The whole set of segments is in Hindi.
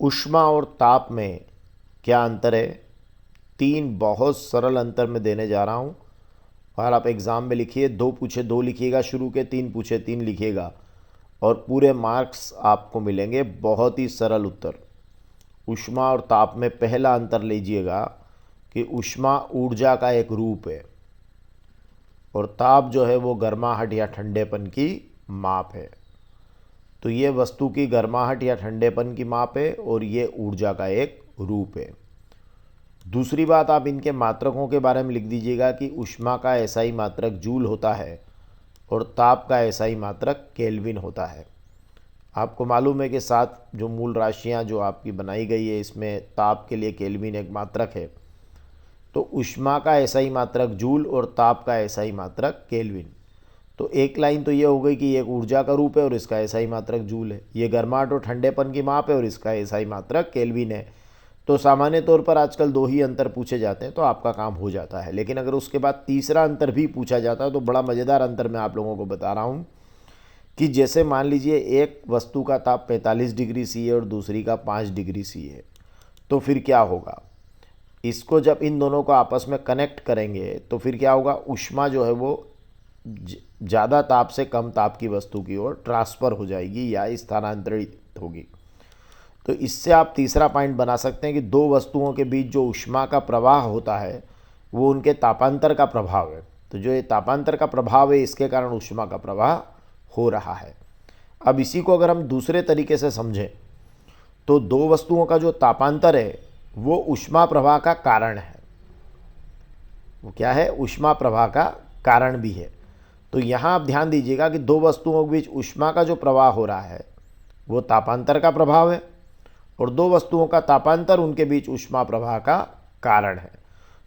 ऊष्मा और ताप में क्या अंतर है? 3 बहुत सरल अंतर मैं देने जा रहा हूँ और आप एग्ज़ाम में लिखिए, 2 पूछे 2 लिखिएगा शुरू के, 3 पूछे 3 लिखिएगा और पूरे मार्क्स आपको मिलेंगे। बहुत ही सरल उत्तर। ऊष्मा और ताप में पहला अंतर लीजिएगा कि ऊष्मा ऊर्जा का एक रूप है और ताप जो है वो गर्माहट या ठंडेपन की माप है। तो ये वस्तु की गर्माहट या ठंडेपन की माप है और ये ऊर्जा का एक रूप है। दूसरी बात, आप इनके मात्रकों के बारे में लिख दीजिएगा कि ऊष्मा का एसआई मात्रक जूल होता है और ताप का एसआई मात्रक केल्विन होता है। आपको मालूम है कि 7 जो मूल राशियां जो आपकी बनाई गई है, इसमें ताप के लिए केल्विन एक मात्रक है। तो ऊष्मा का एसआई मात्रक जूल और ताप का एसआई मात्रक केल्विन। तो एक लाइन तो ये हो गई कि ये एक ऊर्जा का रूप है और इसका एसआई मात्रक जूल है। ये गर्माहट और ठंडेपन की माप है और इसका एसआई मात्रक केल्विन है। तो सामान्य तौर पर आजकल 2 ही अंतर पूछे जाते हैं तो आपका काम हो जाता है। लेकिन अगर उसके बाद तीसरा अंतर भी पूछा जाता है तो बड़ा मज़ेदार अंतर मैं आप लोगों को बता रहा हूँ कि जैसे मान लीजिए एक वस्तु का ताप 45 डिग्री सी है और दूसरी का 5 डिग्री सी है, तो फिर क्या होगा? इसको जब इन दोनों को आपस में कनेक्ट करेंगे तो फिर क्या होगा? ऊष्मा जो है वो ज़्यादा ताप से कम ताप की वस्तु की ओर ट्रांसफ़र हो जाएगी या स्थानांतरित होगी। तो इससे आप तीसरा पॉइंट बना सकते हैं कि 2 वस्तुओं के बीच जो ऊष्मा का प्रवाह होता है वो उनके तापांतर का प्रभाव है। तो जो ये तापांतर का प्रभाव है इसके कारण ऊष्मा का प्रवाह हो रहा है। अब इसी को अगर हम दूसरे तरीके से समझें तो 2 वस्तुओं का जो तापांतर है वो ऊष्मा प्रवाह का कारण है। वो क्या है? ऊष्मा प्रवाह का कारण भी है। तो यहाँ आप ध्यान दीजिएगा कि 2 वस्तुओं के बीच ऊष्मा का जो प्रवाह हो रहा है वो तापांतर का प्रभाव है और 2 वस्तुओं का तापांतर उनके बीच ऊष्मा प्रवाह का कारण है।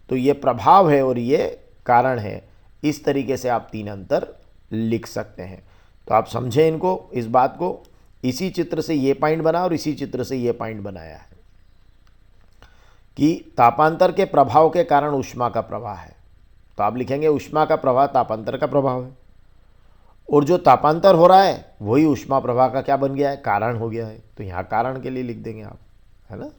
तो ये प्रभाव है और ये कारण है। इस तरीके से आप 3 अंतर लिख सकते हैं। तो आप समझें इनको, इस बात को। इसी चित्र से ये पॉइंट बना और इसी चित्र से ये पॉइंट बनाया है कि तापांतर के प्रभाव के कारण ऊष्मा का प्रवाह है। तो आप लिखेंगे ऊष्मा का प्रवाह तापांतर का प्रभाव है और जो तापांतर हो रहा है वही ऊष्मा प्रवाह का क्या बन गया है? कारण हो गया है। तो यहाँ कारण के लिए लिख देंगे आप, है ना।